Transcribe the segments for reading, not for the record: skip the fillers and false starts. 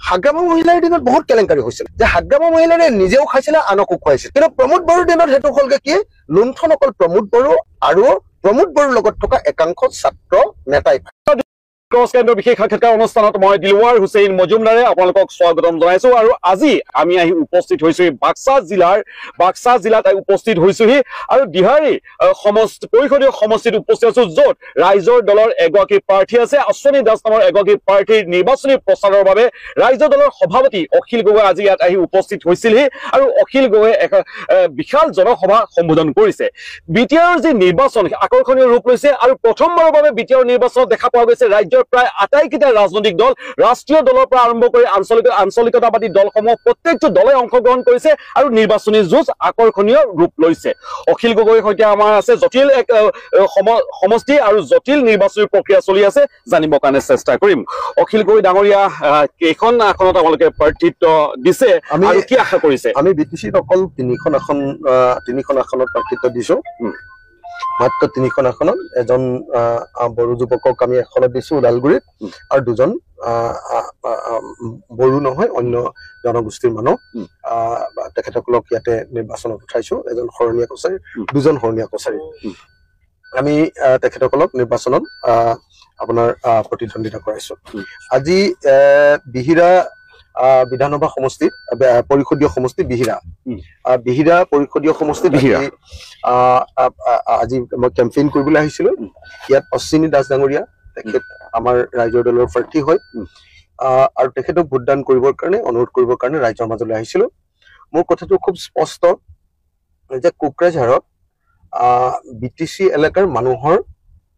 হাগ্ৰামা মহিলাৰ দিনত বহুত কেলেংকাৰী হৈছিল যে হাগ্ৰামা মহিলাৰে নিজেও খাইছিলে আনকো খুৱাইছিল কিন্তু প্ৰমোদ বড়োৰ দিনত সেইটো হ'লগে কি লুণ্ঠন অকল প্ৰমোদ বড়ো আৰু প্ৰমোদ বড়োৰ লগত থকা একাংশ ছাত্ৰ নেতাই ক্ৰছ কেন্দ্ৰৰ বিশেষ সাক্ষাৎকাৰ অনুষ্ঠানত মই দিলৱাৰ হুছেইন মজুমদাৰে আপোনালোকক স্বাগতম জনাইছো আৰু আজি আমি আহি উপস্থিত হৈছো বাক্সা জিলাত উপস্থিত হৈছোহি আৰু দিহাৰী পৰিষদীয় সমষ্টিত উপস্থিত আছো য'ত ৰাইজৰ দলৰ এগৰাকী প্ৰাৰ্থী আছে অশ্বনী দাস নামৰ এগৰাকী প্ৰাৰ্থীৰ নিৰ্বাচনী প্ৰচাৰৰ বাবে ৰাইজৰ দলৰ সভাপতি অখিল গগৈ আজি ইয়াত আহি উপস্থিত হৈছিলহি আৰু অখিল গগৈয়ে এক বিশাল জনসভা সম্বোধন কৰিছে বিটিআৰৰ যি নিৰ্বাচন আকৰ্ষণীয় ৰূপ লৈছে আৰু প্ৰথমবাৰৰ বাবে বিটিআৰ নিৰ্বাচনত দেখা পোৱা গৈছে ৰাজ্যৰ প্ৰায় আটাইকেইটা ৰাজনৈতিক দল ৰাষ্ট্ৰীয় দলৰ পৰা আৰম্ভ কৰি আঞ্চলিকতাবাদী দলসমূহ প্ৰত্যেকটো দলে অংশগ্ৰহণ কৰিছে আৰু নিৰ্বাচনী যুঁজ আকৰ্ষণীয় ৰূপ লৈছে অখিল গগৈৰ সৈতে আমাৰ আছে জটিল এক সমষ্টি আৰু জটিল নিৰ্বাচনী প্ৰক্ৰিয়া চলি আছে জানিবৰ কাৰণে চেষ্টা কৰিম অখিল গগৈ ডাঙৰীয়া কেইখন আসনত আপোনালোকে প্ৰাৰ্থিত্ব দিছে আৰু কি আশা কৰিছে আমি বিটিচিত অকল তিনিখন আসনত প্ৰাৰ্থিত্ব দিছো মাত্ৰ তিনিখন আসনত এজন বড়ো যুৱকক আমি এখনত দিছো ওদালগুৰিত আৰু দুজন বড়ো নহয় অন্য জনগোষ্ঠীৰ মানুহ তেখেতসকলক ইয়াতে নিৰ্বাচনত উঠাইছো এজন শৰণীয়া কছাৰী দুজন শৰণীয়া কছাৰী আমি তেখেতসকলক নিৰ্বাচনত আপোনাৰ প্ৰতিদ্বন্দ্বিতা কৰাইছো আজি বিহিৰা বিধানসভা সমষ্টিত পৰিষদীয় সমষ্টি বিহিৰা পৰিষদীয় সমষ্টিত আজি মই কেম্পেইন কৰিবলৈ আহিছিলো ইয়াত অশ্বিনী দাস ডাঙৰীয়া তেখেত আমাৰ ৰাইজৰ দলৰ প্ৰাৰ্থী হয় আৰু তেখেতক ভোটদান কৰিবৰ কাৰণে অনুৰোধ কৰিবৰ কাৰণে ৰাইজৰ মাজলৈ আহিছিলো মোৰ কথাটো খুব স্পষ্ট যে কোকৰাঝাৰত বিটিচি এলেকাৰ মানুহৰ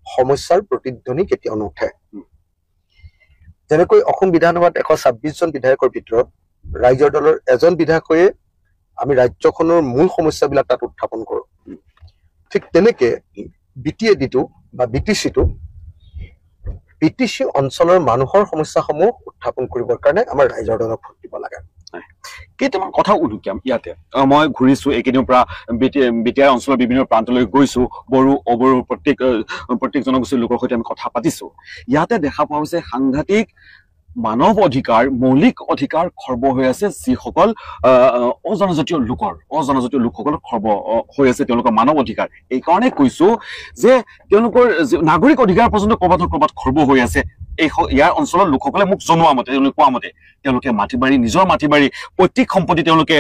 সমস্যাৰ প্ৰতিধ্বনি কেতিয়াও নুঠে যেনেকৈ অসম বিধানসভাত 126 জন বিধায়কৰ ভিতৰত ৰাইজৰ দলৰ এজন বিধায়কে আমি ৰাজ্যখনৰ মূল সমস্যাবিলাক তাত উত্থাপন কৰোঁ ঠিক তেনেকে বিটিএডিটো বা বিটিচি অঞ্চলৰ মানুহৰ সমস্যাসমূহ উত্থাপন কৰিবৰ কাৰণে আমাৰ ৰাইজৰ দলক ভোট দিব লাগে কেইটামান কথা উলুকিয়াম ইয়াতে মই ঘূৰিছো এইকেইদিনৰ পৰা বিটিআৰ অঞ্চলৰ বিভিন্ন প্ৰান্তলৈ গৈছো বড়ো অবড়ো প্ৰত্যেক জনগোষ্ঠীৰ লোকৰ সৈতে আমি কথা পাতিছো ইয়াতে দেখা পোৱা হৈছে সাংঘাতিক মানৱ অধিকাৰ মৌলিক অধিকাৰ খৰ্ব হৈ আছে যিসকল অজনজাতীয় লোকসকলৰ খৰ্ব হৈ আছে তেওঁলোকৰ মানৱ অধিকাৰ এইকাৰণে কৈছো যে তেওঁলোকৰ নাগৰিক অধিকাৰ পৰ্যন্ত ক'ৰবাত খৰ্ব হৈ আছে ইয়াৰ অঞ্চলৰ লোকসকলে মোক জনোৱা মতে তেওঁলোকে কোৱা মতে তেওঁলোকে নিজৰ মাটি বাৰী পৈতৃক সম্পত্তি তেওঁলোকে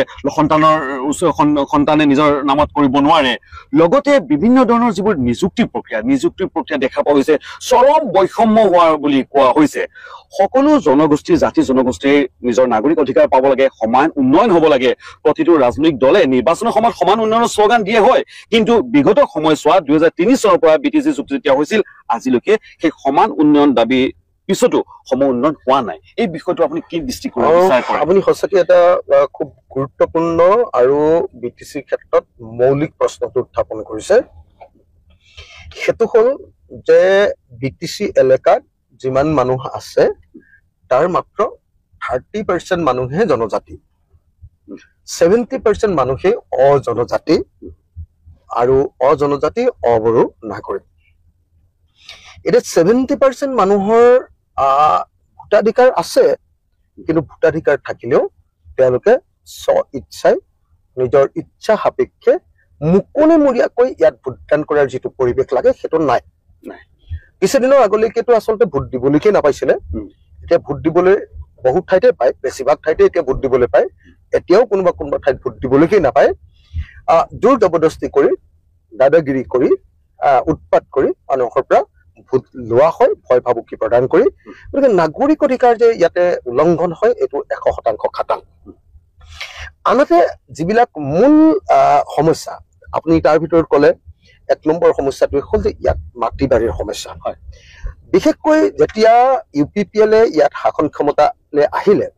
সন্তানে নিজৰ নামত কৰিব নোৱাৰে লগতে বিভিন্ন ধৰণৰ যিবোৰ নিযুক্তি প্ৰক্ৰিয়া দেখা পোৱা গৈছে চৰম বৈষম্য হোৱা বুলি কোৱা হৈছে সকলো জাতি জনগোষ্ঠীৰ নিজৰ নাগৰিক অধিকাৰ পাব লাগে সমান উন্নয়ন হ'ব লাগে প্ৰতিটো ৰাজনৈতিক দলে নিৰ্বাচনৰ সময়ত সমান উন্নয়নৰ শ্লোগান দিয়ে হয় কিন্তু বিগত সময়ছোৱাত 2003 চনৰ পৰা বিটিচি চুক্তি যেতিয়া হৈছিল আজিলৈকে সেই সমান উন্নয়ন দাবী পিছতো সম উন্নয়ন হোৱা নাই এই বিষয়টো আপুনি কি দৃষ্টিকোণ বিচাৰ কৰে আপুনি সঁচাকৈ এটা খুব গুৰুত্বপূৰ্ণ আৰু বিটিচিৰ ক্ষেত্ৰত মৌলিক প্ৰশ্নটো উত্থাপন কৰিছে সেইটো হ'ল যে বিটিচি এলেকাত যিমান মানুহ আছে তাৰ মাত্ৰ 30% মানুহে জনজাতি 70% মানুহে অজনজাতি আৰু অজনজাতি অবড়ো নাগৰিক এটা 70% মানুহৰ ভোটাধিকাৰ আছে কিন্তু ভোটাধিকাৰ থাকিলেও তেওঁলোকে নিজৰ ইচ্ছা সাপেক্ষে মুকলিমূৰীয়াকৈ ইয়াত ভোটদান কৰাৰ যিটো পৰিৱেশ লাগে সেইটো নাই কিছুদিনৰ আগলৈকেতো আচলতে ভোট দিবলৈকে নাপাইছিলে এতিয়া ভোট দিবলৈ বহুত ঠাইতে পায় বেছিভাগ ঠাইতে এতিয়া ভোট দিবলৈ পায় এতিয়াও কোনোবা ঠাইত ভোট দিবলৈকে নাপায় জোৰ জবৰদস্তি কৰি দাদাগিৰি কৰি উৎপাত কৰি মানুহৰ পৰা ভোট লোৱা হয় ভয় ভাবুকি প্ৰদান কৰি গতিকে নাগৰিক অধিকাৰ যে ইয়াতে উলংঘন হয় এইটো 100% খাটাং আনহাতে যিবিলাক মূল সমস্যা আপুনি তাৰ ভিতৰত ক'লে 1 নম্বৰ সমস্যাটো হ'ল যে ইয়াত মাটি বাৰীৰ সমস্যা হয় বিশেষকৈ যেতিয়া ইউপিপিএলে ইয়াত শাসন ক্ষমতালৈ আহিলে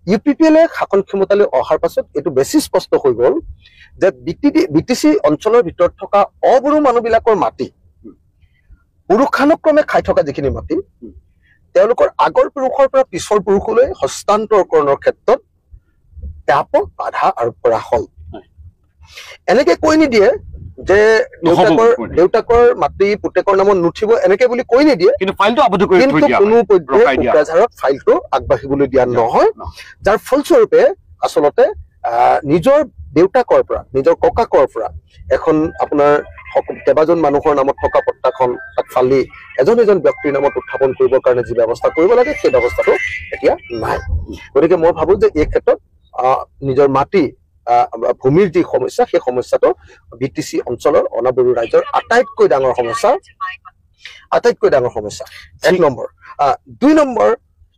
ইউপিপিএলে শাসন ক্ষমতালৈ অহাৰ পাছত এইটো বেছি স্পষ্ট হৈ গ'ল যে বিটিচি অঞ্চলৰ ভিতৰত থকা অবড়ো মানুহবিলাকৰ মাটি পুৰুষানুক্ৰমে খাই থকা যিখিনি মাটি তেওঁলোকৰ আগৰ পুৰুষৰ পৰা পিছৰ পুৰুষলৈ হস্তান্তৰকৰণৰ ক্ষেত্ৰত ব্যাপক বাধা আৰোপ কৰা হ'ল এনেকে কৈ নিদিয়ে যে দেউতাকৰ মাটি পুতেকৰ নামত নুঠিব এনেকে বুলি কৈ নিদিয়ে, কিন্তু ফাইলটো আবদ্ধ কৰি থৈ দিয়া কোনো পধ্যে কোকৰাঝাৰত ফাইলটো আগবাঢ়িবলৈ দিয়া নহয়, যাৰ ফলস্বৰূপে আচলতে নিজৰ দেউতাকৰ পৰা নিজৰ ককাকৰ পৰা এখন আপোনাৰ কেইবাজন মানুহৰ নামত থকা পট্টাখন তাত ফালি এজন ব্যক্তিৰ নামত উত্থাপন কৰিবৰ কাৰণে যি ব্যৱস্থা কৰিব লাগে সেই ব্যৱস্থাটো এতিয়া নাই। গতিকে মই ভাবো যে এই ক্ষেত্ৰত নিজৰ মাটি ভূমিৰ যি সমস্যা সেই সমস্যাটো BTC অঞ্চলৰ অনাবৰু ৰাইজৰ আটাইতকৈ ডাঙৰ সমস্যা। 1 নম্বৰ। 2 নম্বৰ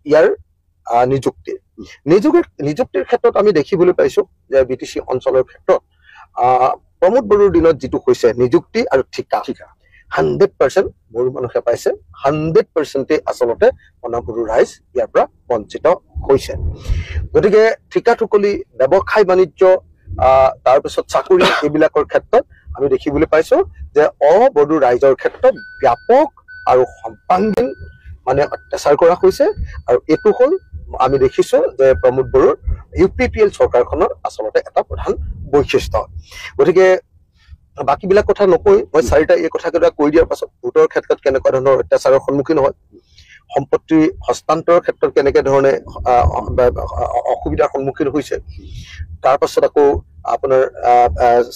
ইয়াৰ নিযুক্তিৰ ক্ষেত্ৰত আমি দেখিবলৈ পাইছো যে BTC অঞ্চলৰ ক্ষেত্ৰত প্ৰমোদ বড়োৰ দিনত যিটো হৈছে নিযুক্তি আৰু ঠিকা 100% বড়ো মানুহে পাইছে, 100% আচলতে অনাবৰু ৰাইজ ইয়াৰ পৰা বঞ্চিত হৈছে। গতিকে ঠিকা টুকলি ব্যৱসায় বাণিজ্য তাৰপিছত চাকৰি এইবিলাকৰ ক্ষেত্ৰত আমি দেখিবলৈ পাইছো যে বড়ো ৰাইজৰ ক্ষেত্ৰত ব্যাপক আৰু সম্পাংগীন মানে অত্যাচাৰ কৰা হৈছে। আৰু এইটো হ'ল আমি দেখিছো যে প্ৰমোদ বড়োৰ UPPL চৰকাৰখনৰ আচলতে এটা প্ৰধান বৈশিষ্ট্য। গতিকে বাকীবিলাক কথা নকৈ মই চাৰিটা এই কথাকেইটা কৈ দিয়াৰ পাছত ভোটৰ ক্ষেত্ৰত কেনেকুৱা ধৰণৰ অত্যাচাৰৰ সন্মুখীন হয়, সম্পত্তি হস্তান্তৰৰ ক্ষেত্ৰত কেনেকে ধৰণে অসুবিধাৰ সন্মুখীন হৈছে, তাৰ পাছত আকৌ আপোনাৰ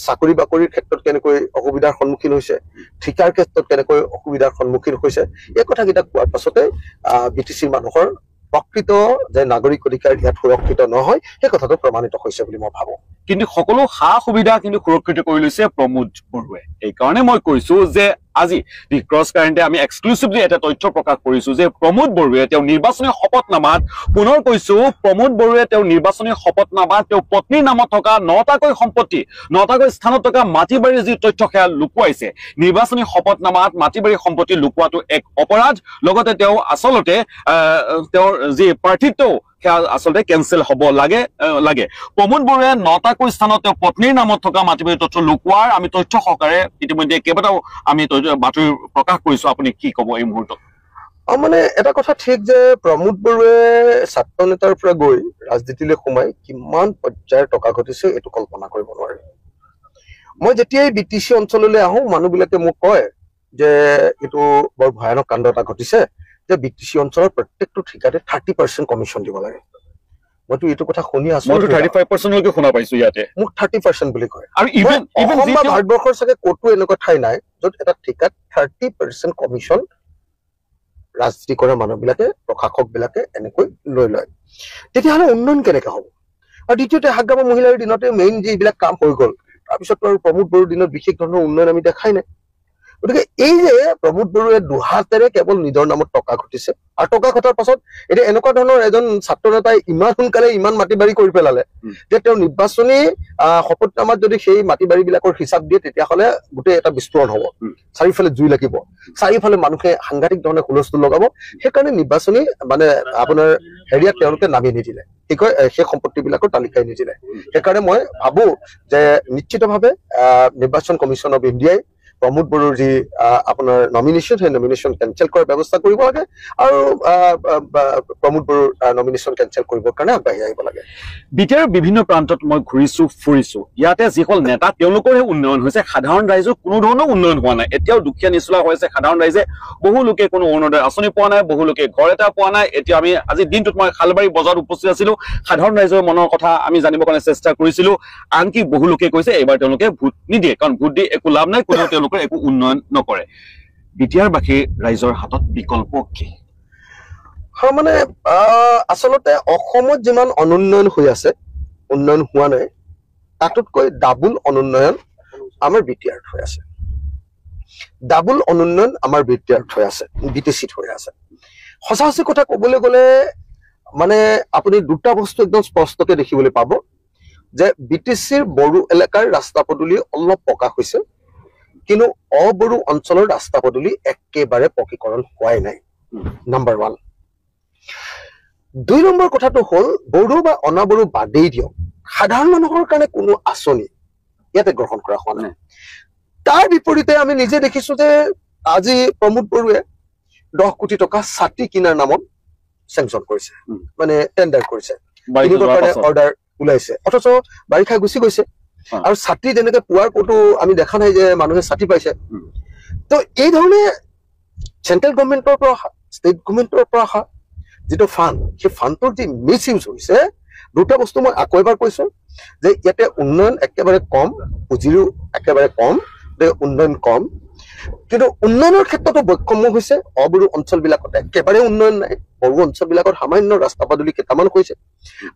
চাকৰি বাকৰিৰ ক্ষেত্ৰত কেনেকৈ অসুবিধাৰ সন্মুখীন হৈছে, ঠিকাৰ ক্ষেত্ৰত কেনেকৈ অসুবিধাৰ সন্মুখীন হৈছে, এই কথাকেইটা কোৱাৰ পাছতে BTC মানুহৰ প্ৰকৃত যে নাগৰিক অধিকাৰ ইয়াত সুৰক্ষিত নহয় সেই কথাটো প্ৰমাণিত হৈছে বুলি মই ভাবো। কিন্তু সকলো সা সুবিধা কিন্তু সুৰক্ষিত কৰি লৈছে প্ৰমোদ বড়োৱে। এইকাৰণে মই কৈছো যে আজি দি ক্ৰছ কাৰেণ্টে আমি এক্সক্লুচিভলি এটা তথ্য প্ৰকাশ কৰিছো যে প্ৰমোদ বড়োৱে তেওঁ নিৰ্বাচনী শপতনামাত, পুনৰ কৈছো প্ৰমোদ বড়োৱে তেওঁ নিৰ্বাচনী শপতনামাত তেওঁ পত্নীৰ নামত থকা 9টাকৈ সম্পত্তি 9টাকৈ স্থানত থকা মাটি বাৰীৰ যি তথ্য সেয়া লুকুৱাইছে। নিৰ্বাচনী শপতনামাত মাটি বাৰী সম্পত্তি লুকুৱাটো এক অপৰাধ, লগতে তেওঁ আচলতে তেওঁৰ যি প্ৰাৰ্থিত্ব সেয়া আচলতে কেঞ্চেল হ'ব লাগে। প্ৰমোদ বড়োৱে 9টাকৈ স্থানত তেওঁ পত্নীৰ নামত থকা মাটি বাৰী তথ্য লুকুৱাৰ আমি তথ্য সহকাৰে ইতিমধ্যে কেইবাটাও আমি বাতৰি প্ৰকাশ কৰিছো। আপুনি কি ক'ব এই মুহূৰ্তত? মানে এটা কথা ঠিক যে প্ৰমোদ বড়োৱে ছাত্ৰ নেতাৰ পৰা গৈ ৰাজনীতিলৈ সোমাই কিমান পৰ্যায়ৰ টকা ঘটিছে এইটো কল্পনা কৰিব নোৱাৰি। মই যেতিয়াই BTC অঞ্চললৈ আহো মানুহবিলাকে মোক কয় যে এইটো বৰ ভয়ানক কাণ্ড এটা ঘটিছে যে BTC অঞ্চলৰ প্ৰত্যেকটো ঠিকাতে 30% কমিশ্যন দিব লাগে। মইতো এইটো কথা শুনি আছো, 35% লৈকে শুনা পাইছো ইয়াতে, মোক 30% বুলি কয়। আৰু ইভেন ভাৰতবৰ্ষৰ চাগে ক'তো এনেকুৱা ঠাই নাই য'ত এটা ঠিকাত 30% কমিশ্যন ৰাজনীতি কৰা মানুহবিলাকে প্ৰশাসক বিলাকে এনেকৈ লৈ লয়। তেতিয়াহ'লে উন্নয়ন কেনেকে হ'ব? আৰু দ্বিতীয়তে হাগ্গামা মহিলাৰ দিনতে মেইন যিবিলাক কাম হৈ গ'ল, তাৰপিছত আৰু প্ৰমোদ বড়োৰ দিনত বিশেষ ধৰণৰ উন্নয়ন আমি দেখাই নাই। গতিকে এই যে প্ৰমোদ বড়োৱে দুহাতেৰে কেৱল নিজৰ নামত টকা ঘটিছে আৰু টকা ঘটাৰ পাছত এতিয়া এনেকুৱা ধৰণৰ এজন ছাত্ৰ নেতাই ইমান সোনকালে ইমান মাটি বাৰী কৰি পেলালে যে তেওঁ নিৰ্বাচনী শপতনামাত যদি সেই মাটি বাৰী বিলাকৰ হিচাপ দিয়ে তেতিয়াহ'লে গোটেই এটা বিস্ফোৰণ হ'ব, চাৰিওফালে জুই লাগিব, চাৰিওফালে মানুহে সাংঘাতিক ধৰণে হুলস্থুল লগাব। সেইকাৰণে নিৰ্বাচনী মানে আপোনাৰ হেৰিয়াত তেওঁলোকে নামি নিদিলে, কি কয় সেই সম্পত্তি বিলাকৰ তালিকাই নিদিলে। সেইকাৰণে মই ভাবো যে নিশ্চিতভাৱে নিৰ্বাচন কমিশ্যন অফ ইণ্ডিয়াই প্ৰমোদ বড়োৰ যি আপোনাৰ নমিনেশ্যন সেই নমিনেশ্যন কেঞ্চেল কৰাৰ ব্যৱস্থা কৰিব লাগে আৰু প্ৰমোদ বড়োৰ নমিনেশ্যন কেঞ্চেল কৰিবৰ কাৰণে আগবাঢ়ি আহিব লাগে। বিটিআৰ বিভিন্ন প্ৰান্তত মই ঘূৰিছো ফুৰিছো, ইয়াতে যিসকল নেতা তেওঁলোকৰহে উন্নয়ন হৈছে, সাধাৰণ ৰাইজৰ কোনো ধৰণৰ উন্নয়ন হোৱা নাই। এতিয়াও দুখীয়া নিচলা হৈছে সাধাৰণ ৰাইজে, বহু লোকে কোনো অৰুণোদয় আঁচনি পোৱা নাই, বহু লোকে ঘৰ এটা পোৱা নাই। এতিয়া আমি আজি দিনটোত মই খালবাৰী বজাৰত উপস্থিত আছিলো, সাধাৰণ ৰাইজৰ মনৰ কথা আমি জানিবৰ কাৰণে চেষ্টা কৰিছিলো। আনকি বহু লোকে কৈছে এইবাৰ তেওঁলোকে ভোট নিদিয়ে, কাৰণ ভোট দি একো লাভ নাই, কোনো তেওঁলোকৰ একো উন্নয়ন নকৰে। বিটিআৰবাসী ৰাইজৰ হাতত বিকল্প কি? মানে আচলতে অসমত যিমান অনুন্নয়ন হৈ আছে, উন্নয়ন হোৱা নাই, তাতোতকৈ ডাবুল অনুন্নয়ন আমাৰ বিটিআৰত হৈ আছে। ডাবুল অনুন্নয়ন আমাৰ বিটিআৰত হৈ আছে, BTCত হৈ আছে। সঁচা কথা ক'বলৈ গ'লে মানে আপুনি দুটা বস্তু একদম স্পষ্টকে দেখিবলৈ পাব যে BTCৰ বড়ো এলেকাৰ ৰাস্তা পদূলি অলপ পকা হৈছে, কিন্তু অবড়ো অঞ্চলৰ ৰাস্তা পদূলি একেবাৰে পকীকৰণ হোৱাই নাই। নাম্বাৰ 1। 2 নম্বৰ কথাটো হ'ল বড়ো বা অনাবড়ো বাদেই দিয়ক, সাধাৰণ মানুহৰ কাৰণে কোনো আঁচনি ইয়াতে গ্ৰহণ কৰা হোৱা নাই। তাৰ বিপৰীতে আমি নিজে দেখিছো যে আজি প্ৰমোদ বড়োৱে 10 কোটি টকা ছাতি কিনাৰ নামত চেংচন কৰিছে, মানে টেণ্ডাৰ কৰিছে, কিনিবৰ কাৰণে অৰ্ডাৰ ওলাইছে, অথচ বাৰিষা গুচি গৈছে। আৰু ছাতি যেনেকে পোৱাৰ ক'তো আমি দেখা নাই যে মানুহে ছাতি পাইছে তো এই ধৰণে চেন্ট্ৰেল গভৰ্ণমেণ্টৰ পৰা অহা ষ্টেট গভৰ্ণমেণ্টৰ পৰা অহা যিটো ফাণ্ড সেই ফাণ্ডটোৰ যি মিছ ইউজ হৈছে দুটা বস্তু মই আকৌ এবাৰ কৈছো যে ইয়াতে উন্নয়ন একেবাৰে কম পুঁজিৰো একেবাৰে কম উন্নয়ন কম কিন্তু উন্নয়নৰ ক্ষেত্ৰতো বৈষম্য হৈছে অবৰু অঞ্চলবিলাকত একেবাৰে উন্নয়ন নাই বড়ো অঞ্চলবিলাকত সামান্য ৰাস্তা পদূলি কেইটামান হৈছে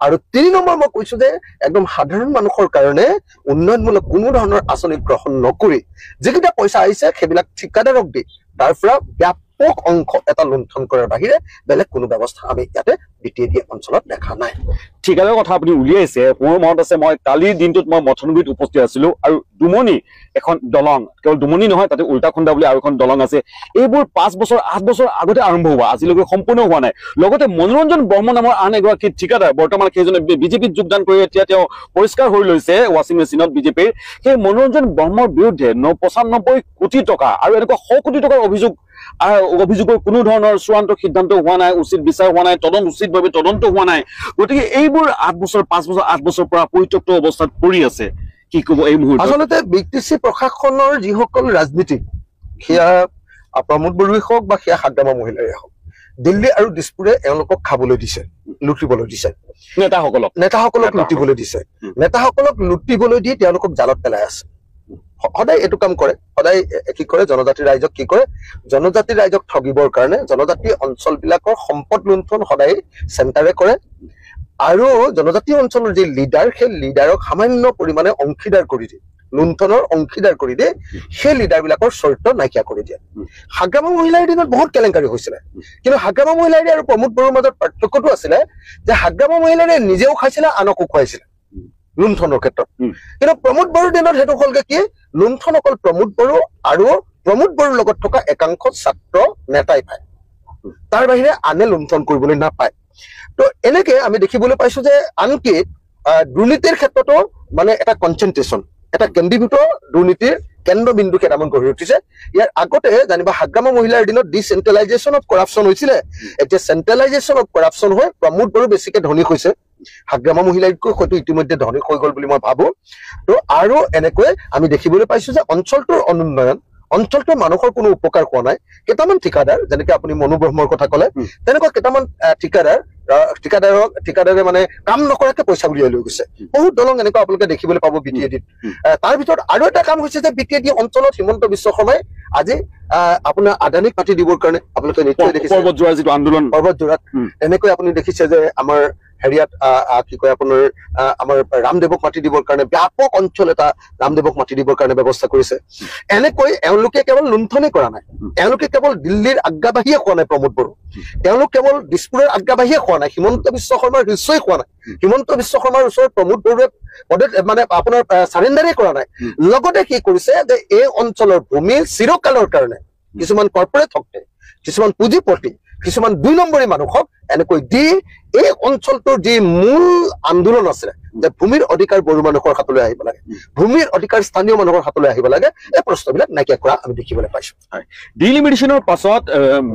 আৰু 3 নম্বৰ মই কৈছো যে একদম সাধাৰণ মানুহৰ কাৰণে উন্নয়নমূলক কোনো ধৰণৰ আঁচনি গ্ৰহণ নকৰি যিকেইটা পইচা আহিছে সেইবিলাক ঠিকাদাৰক দি তাৰ পৰা ব্যাপক অংশ এটা লুণ্ঠন কৰাৰ বাহিৰে বেলেগ কোনো ব্যৱস্থা আমি ইয়াতে বিটিএডি অঞ্চলত দেখা নাই ঠিকাদাৰৰ কথা আপুনি উলিয়াইছে মোৰ মনত আছে মই কালিৰ দিনটোত মই মথনগুৰিত উপস্থিত আছিলো আৰু দুমনি এখন দলং কেৱল দুমনি নহয় তাতে উল্টাখুন্দা বুলি আৰু এখন দলং আছে এইবোৰ 5 বছৰ 8 বছৰ আগতে আৰম্ভ হোৱা আজিলৈকে সম্পূৰ্ণ হোৱা নাই লগতে মনোৰঞ্জন বৰ্মন নামৰ আন এগৰাকী ঠিকাদাৰ বৰ্তমান সেইজনে বিজেপিত যোগদান কৰি এতিয়া তেওঁ পৰিষ্কাৰ হৈ লৈছে ৱাচিং মেচিনত বিজেপিৰ সেই মনোৰঞ্জন বৰ্মৰ বিৰুদ্ধে 95 কোটি টকা আৰু এনেকুৱা 100 কোটি টকাৰ অভিযোগৰ কোনো ধৰণৰ চূড়ান্ত সিদ্ধান্ত হোৱা নাই উচিত বিচাৰ হোৱা নাই তদন্ত উচিতভাৱে তদন্ত হোৱা নাই গতিকে এইবোৰ 8 বছৰ 5 বছৰ 8 বছৰ পৰা পৰিত্যক্ত অৱস্থাত পৰি আছে কি ক'ব এই মুহূৰ্তত আচলতে বিটিচি প্ৰশাসনৰ যিসকল ৰাজনীতিক সেয়া প্ৰমোদ বড়োই হওক বা সেয়া হাগ্ৰামা মহিলাই হওক দিল্লী আৰু দিছপুৰে এওঁলোকক খাবলৈ দিছে লুটিবলৈ দিছে নেতাসকলক লুটিবলৈ দিছে নেতাসকলক লুটিবলৈ দি তেওঁলোকক জালত পেলাই আছে সদায় এইটো কাম কৰে সদায় কি কৰে জনজাতি ৰাইজক কি কৰে জনজাতি ৰাইজক ঠগিবৰ কাৰণে জনজাতি অঞ্চলবিলাকৰ সম্পদ লুণ্ঠন সদায় চেণ্টাৰে কৰে আৰু জনজাতি অঞ্চলৰ যি লিডাৰ সেই লিডাৰক সামান্য পৰিমাণে অংশীদাৰ কৰি দিয়ে লুণ্ঠনৰ অংশীদাৰ কৰি দিয়ে সেই লিডাৰবিলাকৰ চৰিত্ৰ নাইকিয়া কৰি দিয়ে হাগ্ৰামা মহিলাৰ দিনত বহুত কেলেংকাৰী হৈছিলে কিন্তু হাগ্ৰামা মহিলাৰী আৰু প্ৰমোদ বড়োৰ মাজত পাৰ্থক্যটো আছিলে যে হাগ্ৰামা মহিলাৰে নিজেও খাইছিলে আনকো খুৱাইছিলে লুণ্ঠনৰ ক্ষেত্ৰত কিন্তু প্ৰমোদ বড়োৰ দিনত সেইটো হ'লগে কি লুণ্ঠন অকল প্ৰমোদ বড়ো আৰু প্ৰমোদ বড়োৰ লগত থকা একাংশ ছাত্ৰ নেতাই পায় তাৰ বাহিৰে আনে লুণ্ঠন কৰিবলৈ নাপায় তো এনেকে আমি দেখিবলৈ পাইছো যে আনকি দুৰ্নীতিৰ ক্ষেত্ৰতো মানে এটা কনচেন্ট্ৰেশ্যন এটা কেন্দ্ৰীভূত দুৰ্নীতিৰ কেন্দ্ৰবিন্দু কেইটামান গঢ়ি উঠিছে ইয়াৰ আগতে জানিবা হাগ্ৰামা মহিলাৰ দিনত ডিচেন্ট্ৰেলাইজেশ্যন অফ কৰাপশ্যন হৈছিলে এতিয়া চেন্ট্ৰেলাইজেশ্যন অফ কৰাপশ্যন হৈ প্ৰমোদ বড়ো বেছিকে ধনী হৈছে হাগ্ৰামা মহিলাতকৈ হয়তো ইতিমধ্যে ধনী হৈ গ'ল বুলি মই ভাবো তো আৰু এনেকৈ আমি দেখিবলৈ পাইছো যে অঞ্চলটোৰ অনুন্নয়ন অঞ্চলটোৰ মানুহৰ কোনো উপকাৰ হোৱা নাই কেইটামান ঠিকাদাৰ যেনেকৈ আপুনি মনো ব্ৰহ্মৰ কথা ক'লে তেনেকুৱা কেইটামান ঠিকাদাৰে মানে কাম নকৰাকে পইচা উলিয়াই লৈ গৈছে বহুত দলং এনেকুৱা আপোনালোকে দেখিবলৈ পাব বিটিএডিত তাৰ ভিতৰত আৰু এটা কাম হৈছে যে বিটিএডি অঞ্চলত হিমন্ত বিশ্ব শৰ্মাই আজি আপোনাৰ আদানীক মাটি দিবৰ কাৰণে আপোনালোকে নিশ্চয় দেখিছে পৰ্বতজোৰা যিটো আন্দোলন পৰ্বতজোৰাত এনেকৈ আপুনি দেখিছে যে আমাৰ হেৰিয়াত কি কয় আপোনাৰ আমাৰ ৰামদেৱক মাটি দিবৰ কাৰণে ব্যাপক অঞ্চল এটা ৰামদেৱক মাটি দিবৰ কাৰণে ব্যৱস্থা কৰিছে এনেকৈ এওঁলোকে কেৱল লুণ্ঠনে কৰা নাই এওঁলোকে কেৱল দিল্লীৰ আজ্ঞাবাহীয়ে খোৱা নাই প্ৰমোদ বড়ো তেওঁলোক কেৱল দিছপুৰৰ আজ্ঞাবাহীয়ে খোৱা নাই হিমন্ত বিশ্ব শৰ্মাৰ নিশ্চয় খোৱা নাই হিমন্ত বিশ্ব শৰ্মাৰ ওচৰত প্ৰমোদ বড়োৱে মানে আপোনাৰ চাৰেণ্ডাৰে কৰা নাই লগতে কি কৰিছে যে এই অঞ্চলৰ ভূমি চিৰকালৰ কাৰণে কিছুমান কৰ্পৰেট শক্তি কিছুমান পুঁজিপতি কিছুমান 2 নম্বৰী মানুহক এনেকৈ দি এই অঞ্চলটোৰ যি মূল আন্দোলন আছে যে ভূমিৰ অধিকাৰ বড়ো মানুহৰ হাতলৈ আহিব লাগে ভূমিৰ অধিকাৰ স্থানীয় মানুহৰ হাতলৈ আহিব লাগে এই প্ৰশ্নবিলাক নাইকিয়া কৰা আমি দেখিবলৈ পাইছো ডিলিমিটেশ্যনৰ পাছত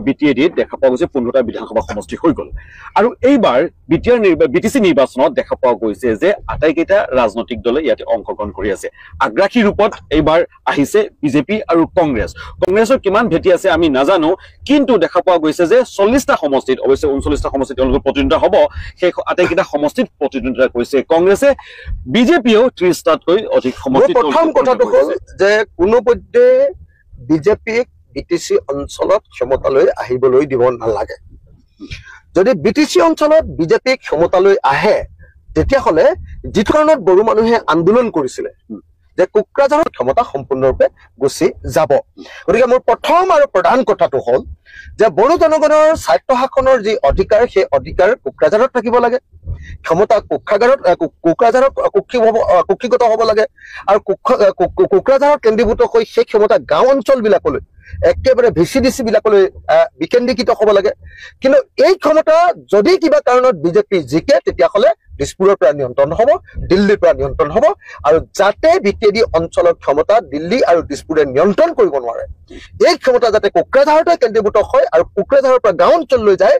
বিটিএডিত দেখা পোৱা গৈছে 15টা বিধানসভা সমষ্টি হৈ গ'ল আৰু এইবাৰ বিটিচি নিৰ্বাচনত দেখা পোৱা গৈছে যে আটাইকেইটা ৰাজনৈতিক দলে ইয়াতে অংশগ্ৰহণ কৰি আছে আগ্ৰাসী ৰূপত এইবাৰ আহিছে বিজেপি আৰু কংগ্ৰেছৰ কিমান ভেটি আছে আমি নাজানো কিন্তু দেখা পোৱা গৈছে যে 40টা সমষ্টিত অৱশ্যে 39টা সমষ্টিত তেওঁলোকৰ প্ৰতিদ্বন্দ্বিতা হ'ব সেই আটাইকেইটা সমষ্টিত প্ৰতিদ্বন্দ্বিতা কৰিছে কংগ্ৰেছে বিজেপিও 30টাতকৈ অধিক সমষ্টিত প্ৰথম কথাটো হ'ল যে কোনোপধ্যে বিজেপিক বিটিচি অঞ্চলত ক্ষমতালৈ আহিবলৈ দিব নালাগে যদি বিটিচি অঞ্চলত বিজেপিক ক্ষমতালৈ আহে তেতিয়াহ'লে যিটো কাৰণত বড়ো মানুহে আন্দোলন কৰিছিলে যে কোকৰাঝাৰৰ ক্ষমতা সম্পূৰ্ণৰূপে গুচি যাব গতিকে মোৰ প্ৰথম আৰু প্ৰধান কথাটো হ'ল যে বড়ো জনগণৰ স্বায়ত্তশাসনৰ যি অধিকাৰ সেই অধিকাৰ কোকৰাঝাৰত থাকিব লাগে ক্ষমতা কোকৰাঝাৰত কুক্ষিগত হ'ব লাগে আৰু কোকৰাঝাৰত কেন্দ্ৰীভূত হৈ সেই ক্ষমতা গাঁও অঞ্চলবিলাকলৈ একেবাৰে ভিচিডিচি বিলাকলৈ বিকেন্দ্ৰীকৃত হ'ব লাগে কিন্তু এই ক্ষমতা যদি কিবা কাৰণত বিজেপি জিকে তেতিয়াহ'লে দিছপুৰৰ পৰা নিয়ন্ত্ৰণ হ'ব দিল্লীৰ পৰা নিয়ন্ত্ৰণ হ'ব আৰু যাতে বিটিএডি অঞ্চলৰ ক্ষমতা দিল্লী আৰু দিছপুৰে নিয়ন্ত্ৰণ কৰিব নোৱাৰে এই ক্ষমতা যাতে কোকৰাঝাৰতে কেন্দ্ৰীভূত হয় আৰু কোকৰাঝাৰৰ পৰা গাঁও অঞ্চললৈ যায়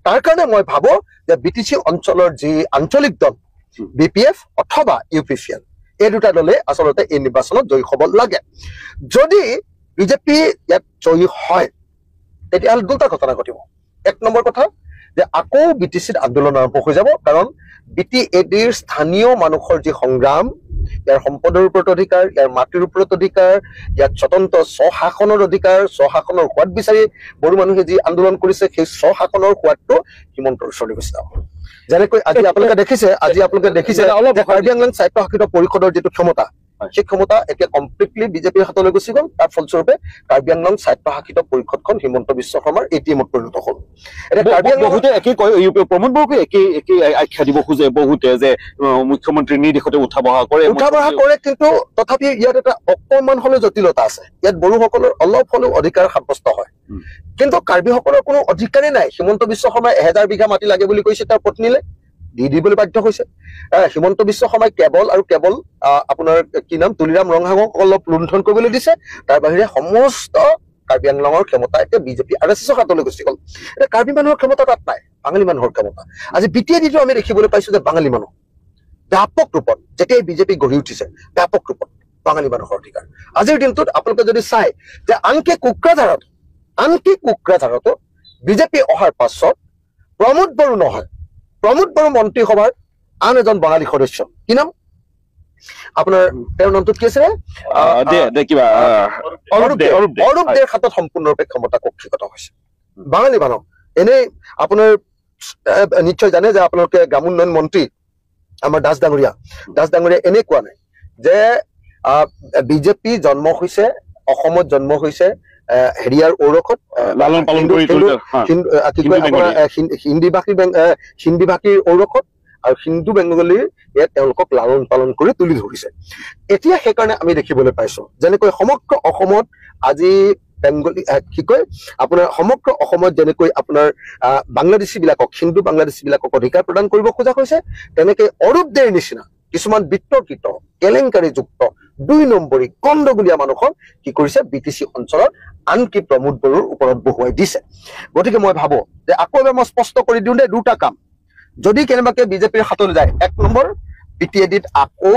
তাৰ কাৰণে মই ভাবো যে বিটিচি অঞ্চলৰ যি আঞ্চলিক দল বিপিএফ অথবা ইউপিচিএল এই দুটা দলে আচলতে এই নিৰ্বাচনত জয়ী হ'ব লাগে যদি বিজেপি ইয়াত জয়ী হয় তেতিয়াহ'লে দুটা ঘটনা ঘটিব এক নম্বৰ কথা যে আকৌ বিটিচিত আন্দোলন আৰম্ভ হৈ যাব কাৰণ BTADৰ স্থানীয় মানুহৰ যি সংগ্ৰাম ইয়াৰ সম্পদৰ ওপৰত অধিকাৰ ইয়াৰ মাটিৰ ওপৰত অধিকাৰ ইয়াত স্বতন্ত্ৰ স্বশাসনৰ অধিকাৰ স্বশাসনৰ সোৱাদ বিচাৰি বড়ো মানুহে যি আন্দোলন কৰিছে সেই স্বশাসনৰ সোৱাদটো হিমন্তৰ ওচৰলৈ গুচি যাব যেনেকৈ আজি আপোনালোকে দেখিছে কাৰ্বি আংলং স্বায়ত্তশাসিত পৰিষদৰ যিটো ক্ষমতা সেই ক্ষমতা এতিয়া কমপ্লিটলি বিজেপিৰ হাতলৈ গুচি গ'ল তাৰ ফলস্বৰূপে কাৰ্বি আংলং স্বায়ত্তশাসিত পৰিষদখন হিমন্ত বিশ্ব শৰ্মাৰ ATMত পৰিণত হ'ল এতিয়া কাৰ্বি আংলং বহুতে একেই কয় প্ৰমোদ বড়োকে একেই আখ্যা দিব খোজে বহুতে যে মুখ্যমন্ত্ৰীৰ নিৰ্দেশতে উঠা বহা কৰে কিন্তু তথাপি ইয়াত এটা অকণমান হ'লেও জটিলতা আছে ইয়াত বড়োসকলৰ অলপ হ'লেও অধিকাৰ সাব্যস্ত হয় কিন্তু কাৰ্বিসকলৰ কোনো অধিকাৰেই নাই হিমন্ত বিশ্ব শৰ্মাই 1000 বিঘা মাটি লাগে বুলি কৈছে তাৰ পত্নীলে দিবলৈ বাধ্য হৈছে হিমন্ত বিশ্ব শৰ্মাই কেৱল আপোনাৰ কি নাম তুলিৰাম ৰংহাঙক অলপ লুণ্ঠন কৰিবলৈ দিছে তাৰ বাহিৰে সমস্ত কাৰ্বি আংলঙৰ ক্ষমতা এতিয়া বিজেপি RSSৰ হাতলৈ গুচি গ'ল এতিয়া কাৰ্বি মানুহৰ ক্ষমতা তাত নাই বাঙালী মানুহৰ ক্ষমতা আজি BTADটো আমি দেখিবলৈ পাইছো যে বাঙালী মানুহ ব্যাপক ৰূপত যেতিয়াই বিজেপি গঢ়ি উঠিছে ব্যাপক ৰূপত বাঙালী মানুহৰ অধিকাৰ আজিৰ দিনটোত আপোনালোকে যদি চাই যে আনকি কোকৰাঝাৰতো বিজেপি অহাৰ পাছত প্ৰমোদ বড়ো নহয় প্ৰমোদ বড়ো মন্ত্ৰীসভাৰ আন এজন বাঙালী সদস্য কি নাম আপোনাৰ তেওঁৰ নামটো কি আছিলে অৰূপ দেৰ হাতত সম্পূৰ্ণৰূপে ক্ষমতা কক্ষিগত হৈছে বাঙালী মানুহ এনেই আপোনাৰ নিশ্চয় জানে যে আপোনালোকে গ্ৰামোন্নয়ন মন্ত্ৰী আমাৰ দাস ডাঙৰীয়া এনে কোৱা নাই যে বিজেপি জন্ম হৈছে অসমত জন্ম হৈছে হেৰিয়াৰ ঔৰখত লালন পালন কৰি হিন্দী ভাষীৰ ঔৰখত আৰু হিন্দু বেংগলীৰ তেওঁলোকক লালন পালন কৰি তুলি ধৰিছে এতিয়া সেইকাৰণে আমি দেখিবলৈ পাইছো যেনেকৈ সমগ্ৰ অসমত আজি বেংগলী কি কয় আপোনাৰ সমগ্ৰ অসমত যেনেকৈ আপোনাৰ বাংলাদেশী বিলাকক হিন্দু বাংলাদেশী বিলাকক অধিকাৰ প্ৰদান কৰিব খোজা হৈছে তেনেকে অৰূপ দেৰ নিচিনা কিছুমান বিতৰ্কিত কেলেংকাৰীযুক্ত 2 নম্বৰী গণ্ডগোলীয়া মানুহক কি কৰিছে BTC অঞ্চলত আনকি প্ৰমোদ বড়োৰ ওপৰত বহুৱাই দিছে গতিকে মই ভাবো যে আকৌ এবাৰ মই স্পষ্ট কৰি দিওঁ দে দুটা কাম যদি কেনেবাকে বিজেপিৰ হাতলৈ যায় এক নম্বৰ BTADত আকৌ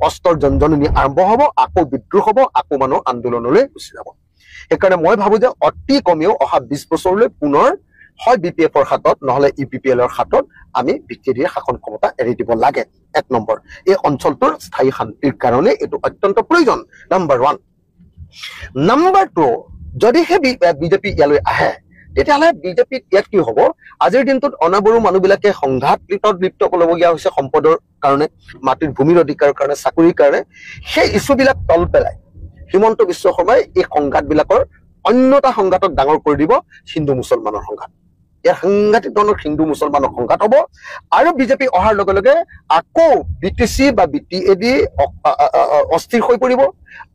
অস্ত্ৰৰ জনজননী আৰম্ভ হ'ব আকৌ বিদ্ৰোহ হ'ব আকৌ মানুহ আন্দোলনলৈ গুচি যাব সেইকাৰণে মই ভাবো যে অতি কমেও অহা 20 বছৰলৈ পুনৰ হয় BPFৰ হাতত নহলে EPPLৰ হাতত আমি BTADৰ শাসন ক্ষমতা এৰি দিব লাগে এক নম্বৰ এই অঞ্চলটোৰ স্থায়ী শান্তিৰ কাৰণে এটো অত্যন্ত প্ৰয়োজন নাম্বাৰ 1 নাম্বাৰ 2 যদি হে বিজেপি ইয়ালৈ আহে তেতিয়াহ'লে বিজেপি ইয়াত কি হ'ব আজিৰ দিনটোত অনাবৰু মানুহবিলাকে সংঘাত লিপ্ত হ'বলগীয়া হৈছে সম্পদৰ কাৰণে মাটিৰ ভূমিৰ অধিকাৰৰ কাৰণে চাকৰিৰ কাৰণে সেই ইস্যুবিলাক তল পেলাই হিমন্ত বিশ্ব শৰ্মাই এই সংঘাতবিলাকৰ অন্যটা সংঘাতক ডাঙৰ কৰি দিব হিন্দু মুছলমানৰ সংঘাত ইয়াৰ সাংঘাতিক ধৰণৰ হিন্দু মুছলমানৰ সংঘাত হ'ব আৰু বিজেপি অহাৰ লগে লগে আকৌ BTC বা BTAD অস্থিৰ হৈ পৰিব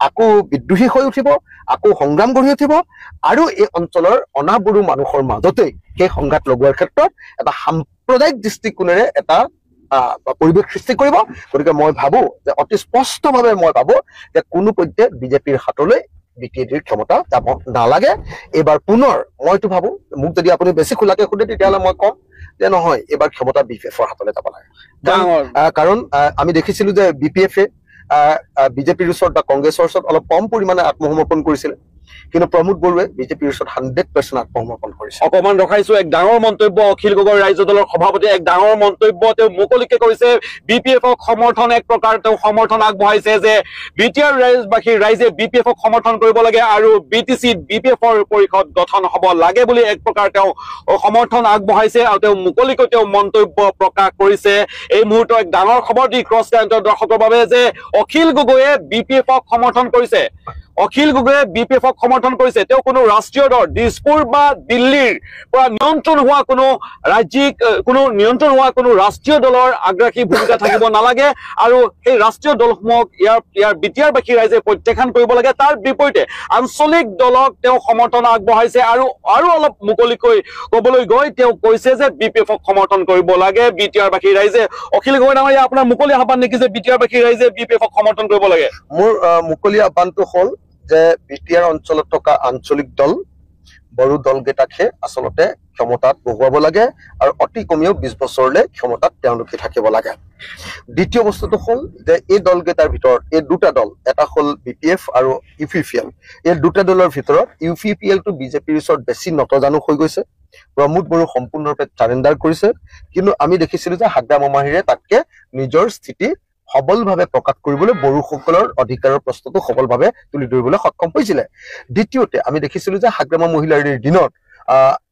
আকৌ বিদ্ৰোহী হৈ উঠিব আকৌ সংগ্ৰাম গঢ়ি উঠিব আৰু এই অঞ্চলৰ অনাবৰু মানুহৰ মাজতে সেই সংঘাত লগোৱাৰ ক্ষেত্ৰত এটা সাম্প্ৰদায়িক দৃষ্টিকোণেৰে এটা পৰিৱেশ সৃষ্টি কৰিব গতিকে মই ভাবো যে অতি স্পষ্টভাৱে মই ভাবো যে কোনো পৰ্যায়ত বিজেপিৰ হাতলৈ BTADৰ ক্ষমতা যাব নালাগে এবাৰ পুনৰ মইতো ভাবো মোক যদি আপুনি বেছি খোলাকে খুদে তেতিয়াহ'লে মই কম যে নহয় এবাৰ ক্ষমতা BPFৰ হাতলৈ যাব লাগে কাৰণ আমি দেখিছিলো যে BPFে বিজেপিৰ ওচৰত বা কংগ্ৰেছৰ ওচৰত অলপ কম পৰিমাণে আত্মসমৰ্পণ কৰিছিল কিন্তু প্ৰমোদ বড়োৱে বিজেপিৰ ওচৰত 100% আত্মসমৰ্পণ কৰিছে অকমান ৰখাইছো এক ডাঙৰ মন্তব্য অখিল গগৈ ৰাজ্য দলৰ সভাপতি এক ডাঙৰ মন্তব্য তেওঁ মুকলিকে কৰিছে BPFক সমৰ্থন এক প্ৰকাৰ তেওঁ সমৰ্থন আগবঢ়াইছে যে BTR ৰাইজে BPFক সমৰ্থন কৰিব লাগে আৰু BTCত BPFৰ পৰিষদ গঠন হ'ব লাগে বুলি এক প্ৰকাৰ তেওঁ সমৰ্থন আগবঢ়াইছে আৰু তেওঁ মুকলিকৈ তেওঁ মন্তব্য প্ৰকাশ কৰিছে এই মুহূৰ্তত এক ডাঙৰ খবৰ দি ক্ৰছ কাৰেণ্টৰ দৰ্শকৰ বাবে যে অখিল গগৈয়ে BPFক সমৰ্থন কৰিছে অখিল গগৈয়ে BPFক সমৰ্থন কৰিছে তেওঁ কোনো ৰাষ্ট্ৰীয় দল দিছপুৰ বা দিল্লীৰ পৰা নিয়ন্ত্ৰণ হোৱা কোনো ৰাষ্ট্ৰীয় দলৰ আগ্ৰাসী ভূমিকা থাকিব নালাগে আৰু সেই ৰাষ্ট্ৰীয় দলসমূহক ইয়াৰ BTR-বাসী ৰাইজে প্ৰত্যাখ্যান কৰিব লাগে তাৰ বিপৰীতে আঞ্চলিক দলক তেওঁ সমৰ্থন আগবঢ়াইছে আৰু অলপ মুকলিকৈ ক'বলৈ গৈ তেওঁ কৈছে যে BPFক সমৰ্থন কৰিব লাগে BTR-বাসী ৰাইজে অখিল গগৈ ডাঙৰীয়া আপোনাৰ মুকলি আহ্বান নেকি যে BTR-বাসী ৰাইজে BPFক সমৰ্থন কৰিব লাগে মোৰ মুকলি আহ্বানটো হ'ল যে BTR অঞ্চলত থকা আঞ্চলিক দল বড়ো দলকেইটাকহে আচলতে ক্ষমতাত বহুৱাব লাগে আৰু অতি কমেও 20 বছৰলৈ ক্ষমতাত তেওঁলোকে থাকিব লাগে দ্বিতীয় বস্তুটো হ'ল যে এই দলকেইটাৰ ভিতৰত এই দুটা দল এটা হ'ল বিপিএফ আৰু ইউপিপিএল এই দুটা দলৰ ভিতৰত ইউপিপিএল টো বিজেপিৰ ওচৰত বেছি নতজানু হৈ গৈছে প্ৰমোদ বড়ো সম্পূৰ্ণৰূপে চাৰেণ্ডাৰ কৰিছে কিন্তু আমি দেখিছিলো যে হাগ্ৰা মমাহিৰে তাতকে নিজৰ স্থিতি সবলভাৱে প্ৰকাশ কৰিবলৈ বড়োসকলৰ অধিকাৰৰ প্ৰশ্নটো সবলভাৱে তুলি ধৰিবলৈ সক্ষম হৈছিল দ্বিতীয়তে আমি দেখিছিলো যে হাগ্ৰামা মহিলাৰ দিনত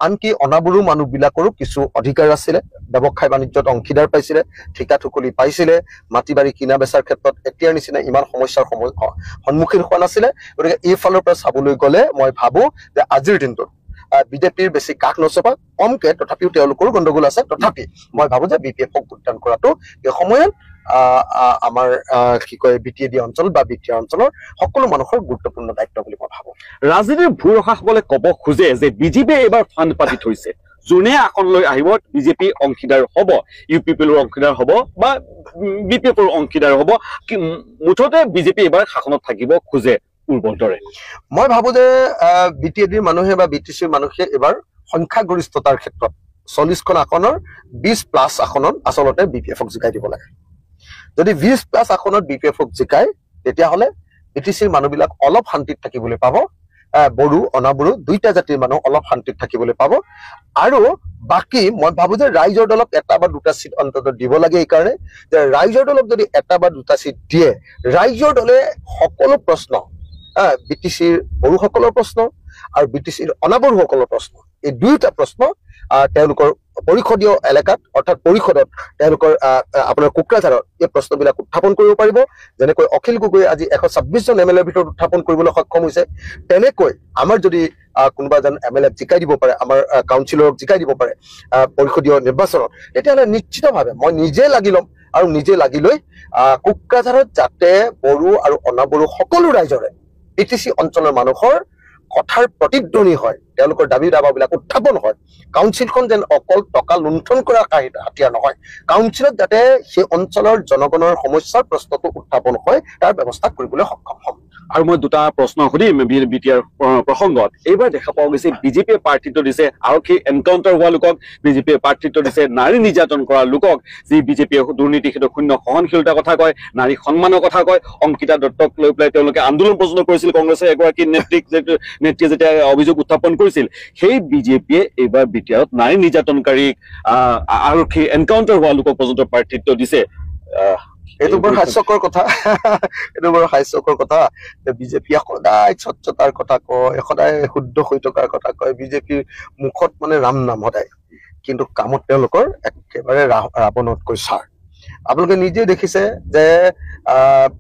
আনকি অনাবৰু মানুহবিলাকৰো কিছু অধিকাৰ আছিল ব্যৱসায় বাণিজ্যত অংশীদাৰ পাইছিল ঠিকা ঠুকলি পাইছিল মাটি বাৰী কিনা বেচাৰ ক্ষেত্ৰত এতিয়াৰ নিচিনা ইমান সমস্যাৰ সন্মুখীন হোৱা নাছিল গতিকে এই ফালৰ পৰা চাবলৈ গ'লে মই ভাবো যে আজিৰ দিনটোত বিজেপিৰ বেছি কাষ নচপা কমকে তথাপিও তেওঁলোকৰ গণ্ডগোল আছে তথাপি মই ভাবো যে বিপিএফক ভোটদান কৰাটো এই সময়ত আমাৰ কি কয় বিটিএডি অঞ্চল বা বিটিআৰ অঞ্চলৰ সকলো মানুহৰ গুৰুত্বপূৰ্ণ দায়িত্ব বুলি মই ভাবো ৰাজনীতিৰ ভূৰসাসকলে ক'ব খোজে যে বিজেপিয়ে এইবাৰ ফাণ্ড পাতি থৈছে যোনে আসনলৈ আহিব বিজেপি অংশীদাৰ হ'ব ইউপিপিএলৰ অংশীদাৰ হ'ব বা বিপিএফৰ অংশীদাৰ হ'ব মুঠতে বিজেপি এইবাৰ শাসনত থাকিব খোজে পূৰ্বৰ দৰে মই ভাবো যে বিটিএডিৰ মানুহে বা বিটিচিৰ মানুহে এবাৰ সংখ্যাগৰিষ্ঠতাৰ ক্ষেত্ৰত 40খন আসনৰ 20+ আসনত আচলতে বিপিএফক জিকাই দিব লাগে যদি 20+ আসনত বিপিএফক জিকাই তেতিয়াহ'লে বিটিচিৰ মানুহবিলাক অলপ শান্তিত থাকিবলৈ পাব বড়ো অনাবড়ো দুইটা জাতিৰ মানুহ অলপ শান্তিত থাকিবলৈ পাব আৰু বাকি মই ভাবো যে ৰাইজৰ দলক এটা বা দুটা সিট অন্তত দিব লাগে এই কাৰণে যে ৰাইজৰ দলক যদি এটা বা দুটা সিট দিয়ে ৰাইজৰ দলে সকলো প্ৰশ্ন বিটিচিৰ বড়োসকলৰ প্ৰশ্ন আৰু বিটিচিৰ অনাবড়োসকলৰ প্ৰশ্ন এই দুইটা প্ৰশ্ন তেওঁলোকৰ পৰিষদীয় এলেকাত অৰ্থাৎ পৰিষদত তেওঁলোকৰ আপোনাৰ কোকৰাঝাৰত এই প্ৰশ্নবিলাক উত্থাপন কৰিব পাৰিব যেনেকৈ অখিল গগৈ আজি 126 জন এমএলএৰ ভিতৰত উত্থাপন কৰিবলৈ সক্ষম হৈছে তেনেকৈ আমাৰ যদি কোনোবা এজন এমএলএ জিকাই দিব পাৰে আমাৰ কাউন্সিলৰক জিকাই দিব পাৰে পৰিষদীয় নিৰ্বাচনত তেতিয়াহ'লে নিশ্চিতভাৱে মই নিজে লাগি ল'ম আৰু নিজে লাগি লৈ কোকৰাঝাৰত যাতে বড়ো আৰু অনাবড়ো সকলো ৰাইজৰে বিটিচি অঞ্চলৰ মানুহৰ কথাৰ প্ৰতিধ্বনি হয় তেওঁলোকৰ দাবী দাবাবিলাক উত্থাপন হয় কাউন্সিলখন যেন অকল টকা লুণ্ঠন কৰাৰ হাতিয়াৰ নহয় কাউন্সিলত যাতে সেই অঞ্চলৰ জনগণৰ সমস্যাৰ প্ৰশ্নটো উত্থাপন হয় তাৰ ব্যৱস্থা কৰিবলৈ সক্ষম হ'ম আৰু মই দুটা প্ৰশ্ন সুধিম বিটিআৰ প্ৰসংগত এইবাৰ দেখা পোৱা গৈছে বিজেপিয়ে প্ৰাৰ্থিত্ব দিছে আৰক্ষী এনকাউণ্টাৰ হোৱা লোকক বিজেপিয়ে প্ৰাৰ্থিত্ব দিছে নাৰী নিৰ্যাতন কৰা লোকক যি বিজেপিয়ে দুৰ্নীতি সেইটো শূন্য সহনশীলতাৰ কথা কয় নাৰী সন্মানৰ কথা কয় অংকিতা দত্তক লৈ পেলাই তেওঁলোকে আন্দোলন পৰ্যন্ত কৰিছিল কংগ্ৰেছৰ এগৰাকী নেত্ৰীয়ে যেতিয়া অভিযোগ উত্থাপন কৰিছিল সেই বিজেপিয়ে এইবাৰ বিটিআৰত নাৰী নিৰ্যাতনকাৰীক আৰক্ষী এনকাউণ্টাৰ হোৱা লোকক পৰ্যন্ত প্ৰাৰ্থিত্ব দিছে এইটো বৰ হাস্যকৰ কথা এইটো বৰ হাস্যকৰ কথা বিজেপিয়ে সদায় স্বচ্ছতাৰ কথা কয় সদায় শুদ্ধ হৈ থকাৰ কথা কয় বিজেপিৰ মুখত মানে ৰাম নাম সদায় কিন্তু কামত তেওঁলোকৰ একেবাৰে ৰাৱণতকৈ ছাৰ আপোনালোকে নিজে দেখিছে যে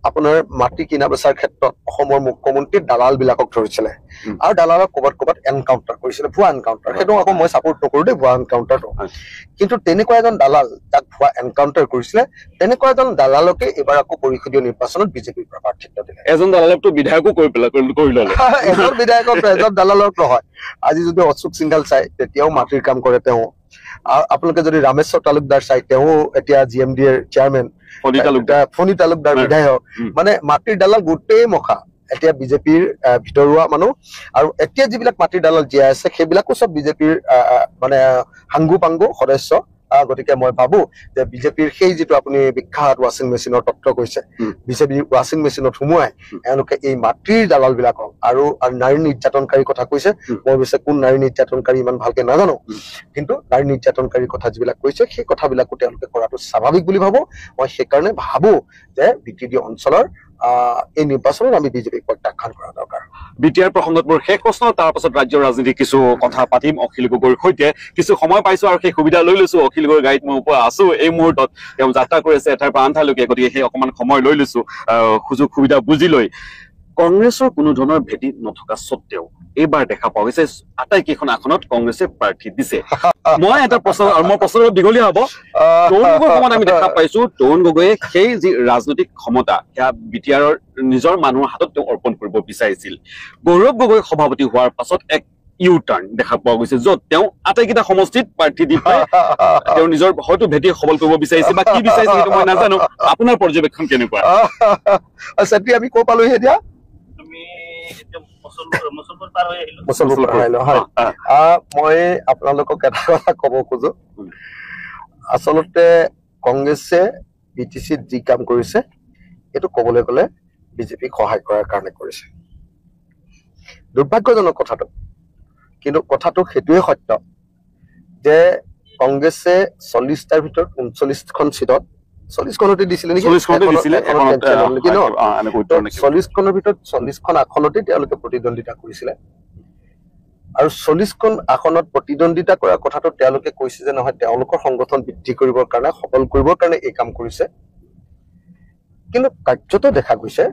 আপোনাৰ মাটি কিনা বেচাৰ ক্ষেত্ৰত অসমৰ মুখ্যমন্ত্ৰী দালাল বিলাকক ধৰিছিলে আৰু দালালক ক'বাত এনকাউণ্টাৰ কৰিছিলে ভুৱা এনকাউণ্টাৰ সেইটো আকৌ মই ছাপোৰ্ট নকৰো দেই ভুৱা এনকাউণ্টাৰটো কিন্তু তেনেকুৱা এজন দালাল যাক ভুৱা এনকাউণ্টাৰ কৰিছিলে তেনেকুৱা এজন দালালকে এবাৰ আকৌ পৰিষদীয় নিৰ্বাচনত বিজেপিৰ পৰা প্ৰাৰ্থিত্ব দিলে এজন দালালকটো বিধায়কো কৰি ল'লে এজন বিধায়কক এজন দালালক নহয় আজি যদি অশোক সিংঘাল চাই তেতিয়াও মাটিৰ কাম কৰে তেওঁ আপোনালোকে যদি ৰামেশ্বৰ তালুকদাৰ চাই তেওঁ এতিয়া জিএমডিৰ চেয়াৰমেন ফণী তালুকদাৰ বিধায়ক মানে মাটিৰ দালাল গোটেই মখা এতিয়া বিজেপিৰ ভিতৰুৱা মানুহ আৰু এতিয়া যিবিলাক মাটিৰ দালাল জীয়াই আছে সেইবিলাকো চব বিজেপিৰ মানে হাংগু পাংগু সদস্য গতিকে মই ভাবো যে বিজেপিৰ সেই যিটো আপুনি বিখ্যাত ৱাশ্বিং মেচিনৰ তত্ত্ব কৈছে বিজেপিৰ ৱাশ্বিং মেচিনত সোমোৱাই এওঁলোকে এই মাটিৰ দালাল বিলাকক আৰু নাৰী নিৰ্যাতনকাৰীৰ কথা কৈছে মই অৱশ্যে কোন নাৰী নিৰ্যাতনকাৰী ইমান ভালকে নাজানো কিন্তু নাৰী নিৰ্যাতনকাৰীৰ কথা যিবিলাক কৈছে সেই কথাবিলাকো তেওঁলোকে কৰাটো স্বাভাৱিক বুলি ভাবো মই সেইকাৰণে ভাবো যে বিটিডি অঞ্চলৰ এই নিৰ্বাচনত আমি বিজেপিক প্ৰত্যাখ্যান কৰা দৰকাৰ বিটিআৰ প্ৰসংগত মোৰ শেষ প্ৰশ্ন তাৰ পাছত ৰাজ্যৰ ৰাজনীতি কিছু কথা পাতিম অখিল গগৈৰ সৈতে কিছু সময় পাইছো আৰু সেই সুবিধা লৈ লৈছো অখিল গগৈৰ গাড়ীত মই ওপৰত আছো এই মুহূৰ্তত তেওঁ যাত্ৰা কৰি আছে এঠাইৰ পৰা আন ঠাইলৈকে গতিকে সেই অকণমান সময় লৈ লৈছো সুযোগ সুবিধা বুজি লৈ কংগ্ৰেছৰ কোনো ধৰণৰ ভেটি নথকা স্বত্তেও এইবাৰ দেখা পোৱা গৈছে আটাইকেইখন আসনত কংগ্ৰেছে প্ৰাৰ্থী দিছে মই এটা প্ৰশ্ন আৰু মোৰ প্ৰশ্ন দীঘলীয়া হ'ব তৰুণ গগৈৰ সময়ত আমি দেখা পাইছো তৰুণ গগৈয়ে সেই যি ৰাজনৈতিক ক্ষমতা সেয়া বিটিআৰৰ নিজৰ মানুহৰ হাতত তেওঁ অৰ্পণ কৰিব বিচাৰিছিল গৌৰৱ গগৈ সভাপতি হোৱাৰ পাছত এক ইউ-টাৰ্ণ দেখা পোৱা গৈছে য'ত তেওঁ আটাইকেইটা সমষ্টিত প্ৰাৰ্থী দি পাই তেওঁ নিজৰ হয়তো ভেটি সবল কৰিব বিচাৰিছে বা কি বিচাৰিছে সেইটো মই নাজানো আপোনাৰ পৰ্যবেক্ষণ কেনেকুৱা আমি কৈ পালোহি এতিয়া মুছলপুৰ পাৰ আহিলো হয় মই আপোনালোকক এটা কথা ক'ব খোজো আচলতে কংগ্ৰেছে বিটিচিত যি কাম কৰিছে এইটো ক'বলৈ গ'লে বিজেপিক সহায় কৰাৰ কাৰণে কৰিছে দুৰ্ভাগ্যজনক কথাটো কিন্তু কথাটো সেইটোৱে সত্য যে কংগ্ৰেছে 40টাৰ ভিতৰত 39খন সিটত 40খনতে দিছিলে নেকি 40খনৰ ভিতৰত 40খন আসনতে তেওঁলোকে প্ৰতিদ্বন্দ্বিতা কৰিছিলে আৰু 40খন আসনত প্ৰতিদ্বন্দ্বিতা কৰাৰ কথাটো তেওঁলোকে কৈছে যে নহয় তেওঁলোকৰ সংগঠন বৃদ্ধি কৰিবৰ কাৰণে সবল কৰিবৰ কাৰণে এই কাম কৰিছে কিন্তু কাৰ্যত দেখা গৈছে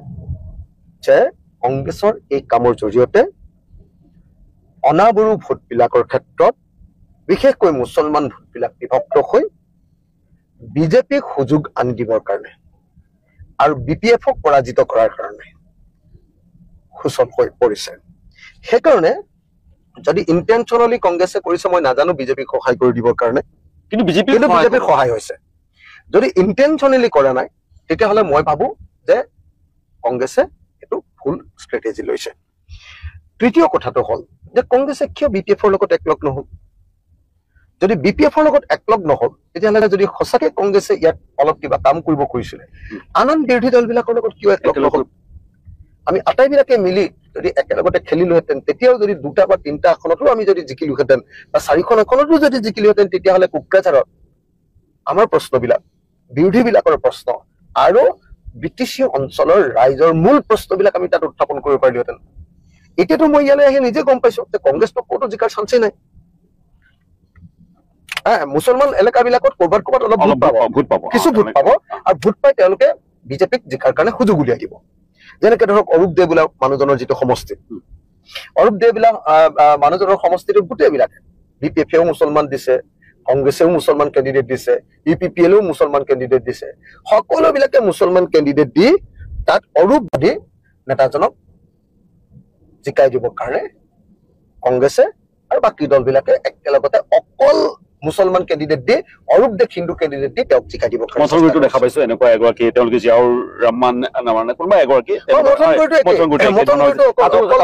যে কংগ্ৰেছৰ এই কামৰ জৰিয়তে অনাবৰু ভোটবিলাকৰ ক্ষেত্ৰত বিশেষকৈ মুছলমান ভোটবিলাক বিভক্ত হৈ বিজেপিক সুযোগ আনি দিবৰ কাৰণে আৰু বিপিএফক পৰাজিত কৰাৰ কাৰণে সুচল হৈ পৰিছে সেইকাৰণে যদি ইন্টেনশনালি কংগ্ৰেছে কৰিছে মই নাজানো বিজেপিক সহায় কৰি দিবৰ কাৰণে কিন্তু বিজেপিৰ সহায় হৈছে যদি ইন্টেনশনালি কৰা নাই তেতিয়াহ'লে মই ভাবো যে কংগ্ৰেছে এইটো ভুল ষ্ট্ৰেটেজি লৈছে তৃতীয় কথাটো হ'ল যে কংগ্ৰেছে কিয় বিপিএফৰ লগত একলগ নহল যদি বিপিএফৰ লগত একলগ নহল তেতিয়াহ'লে যদি সঁচাকে কংগ্ৰেছে ইয়াত অলপ কিবা কাম কৰিব খুজিছিলে আন বিৰোধী দলবিলাকৰ লগত কিয় একলগ নহল আমি আটাইবিলাকে মিলি যদি একেলগতে খেলিলোহেঁতেন তেতিয়াও যদি 2টা বা 3টা আসনতো আমি যদি জিকিলোহেঁতেন বা 4খন আসনতো যদি জিকিলোহেঁতেন তেতিয়াহ'লে কোকৰাঝাৰত আমাৰ প্ৰশ্নবিলাক বিৰোধীবিলাকৰ প্ৰশ্ন আৰু বিটিচি অঞ্চলৰ ৰাইজৰ মূল প্ৰশ্নবিলাক আমি তাত উত্থাপন কৰিব পাৰিলোহেঁতেন এতিয়াতো মই ইয়ালৈ আহি নিজে গম পাইছো যে কংগ্ৰেছটো ক'তো জিকাৰ চান্সেই নাই মুছলমান এলেকাবিলাকত ক'ৰবাত অলপ ভোট পাব কিছু ভোট পাব আৰু ভোট পাই তেওঁলোকে বিজেপিক জিকাৰ কাৰণে সুযোগ উলিয়াই দিব যেনেকে ধৰক অৰূপ দে বোলা মানুহজনৰ যিটো সমষ্টি অৰূপ দে বোলা মানুহজনৰ সমষ্টিটো গোটেইবিলাকে বিপিএফেও মুছলমান দিছে কংগ্ৰেছেও মুছলমান কেণ্ডিডেট দিছে ইউপিপিএলেও মুছলমান কেণ্ডিডেট দিছে সকলোবিলাকে মুছলমান কেণ্ডিডেট দি তাত অৰূপবাদী নেতাজনক জিকাই দিবৰ কাৰণে কংগ্ৰেছে আৰু বাকী দলবিলাকে একেলগতে অকল মুছলমান কেণ্ডিডেট দি অৰূপ দে হিন্দু কেণ্ডিডেট দি তেওঁক জিকাই দিব মথনগুৰিটো দেখা পাইছো এনেকুৱা এগৰাকী তেওঁলোকে জিয়াউৰ ৰহমান নামানে কোনোবা এগৰাকী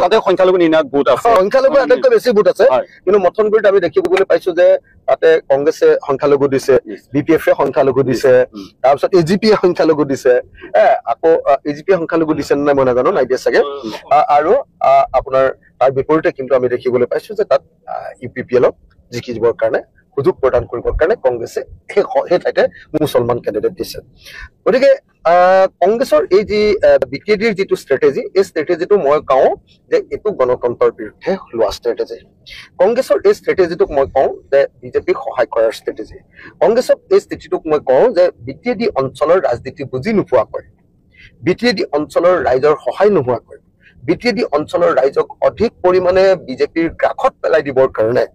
তাতে সংখ্যালঘু নিৰ্ণায়ক ভোট আছে সংখ্যালঘু আটাইতকৈ বেছি ভোট আছে কিন্তু মথনগুৰিত আমি দেখিবলৈ পাইছো যে তাতে কংগ্ৰেছে সংখ্যালঘু দিছে বিপিএফে সংখ্যালঘু দিছে তাৰপিছত এজিপিয়ে সংখ্যালঘু দিছে আকৌ এজিপিয়ে সংখ্যালঘু দিছে নাই মই নাজানো নাই দিয়া চাগে আৰু আপোনাৰ তাৰ বিপৰীতে কিন্তু আমি দেখিবলৈ পাইছো যে তাত ইউপিপিএলক জিকি দিবৰ কাৰণে সুযোগ প্ৰদান কৰিবৰ কাৰণে কংগ্ৰেছে সেই ঠাইতে মুছলমান কেণ্ডিডেট দিছে গতিকে কংগ্ৰেছৰ এই যি বিকেডিৰ যিটো ষ্ট্ৰেটেজি এই ষ্ট্ৰেটেজিটো মই কওঁ যে এইটো গণতন্ত্ৰৰ বিৰুদ্ধে লোৱা ষ্ট্ৰেটেজি কংগ্ৰেছৰ এই ষ্ট্ৰেটেজিটোক মই কওঁ যে বিজেপিক সহায় কৰাৰ ষ্ট্ৰেটেজি কংগ্ৰেছক এই স্থিতিটোক মই কওঁ যে বিটিএডি অঞ্চলৰ ৰাজনীতি বুজি নোপোৱাকৈ বিটিএডি অঞ্চলৰ ৰাইজৰ সহায় নোহোৱাকৈ বিটিএডি অঞ্চলৰ ৰাইজক অধিক পৰিমাণে বিজেপিৰ গ্ৰাসত পেলাই দিবৰ কাৰণে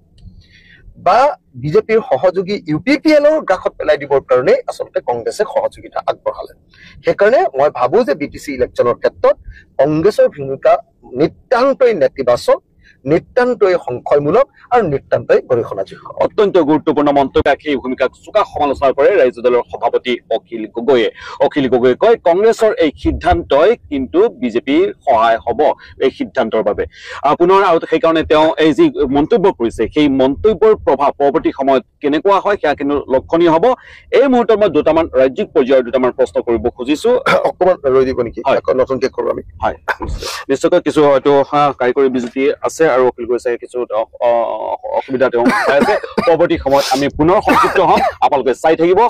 বা বিজেপিৰ সহযোগী ইউপিপিএলৰ গ্ৰাসত পেলাই দিবৰ কাৰণে আচলতে কংগ্ৰেছে সহযোগিতা আগবঢ়ালে সেইকাৰণে মই ভাবো যে বিটিচি ইলেকশ্যনৰ ক্ষেত্ৰত কংগ্ৰেছৰ ভূমিকা নিতান্তই নেতিবাচক নিতান্তই সংশয়মূলক আৰু নিতান্তই গৰিহণাযোগ্য অত্যন্ত গুৰুত্বপূৰ্ণ মন্তব্য সেই ভূমিকাক চোকা সমালোচনা কৰে ৰাজ্য দলৰ সভাপতি অখিল গগৈয়ে কয় কংগ্ৰেছৰ এই সিদ্ধান্তই কিন্তু বিজেপিৰ সহায় হ'ব এই সিদ্ধান্তৰ বাবে পুনৰ আৰু সেইকাৰণে তেওঁ এই যি মন্তব্য কৰিছে সেই মন্তব্যৰ প্ৰভাৱ পৰৱৰ্তী সময়ত কেনেকুৱা হয় সেয়া কিন্তু লক্ষণীয় হ'ব এই মুহূৰ্তত মই দুটামান ৰাজ্যিক পৰ্যায়ৰ দুটামান প্ৰশ্ন কৰিব খুজিছো অকণমান ৰৈ দিব নেকি নতুনকে কৰোঁ আমি হয় নিশ্চয়কৈ কিছু হয়তো কাৰিকৰী বিজুতি আছে আৰু অখিল গগৈ চাগে কিছু অসুবিধা তেওঁ পাই আছে পৰৱৰ্তী সময়ত আমি পুনৰ সংযুক্ত হ'ম আপোনালোকে চাই থাকিব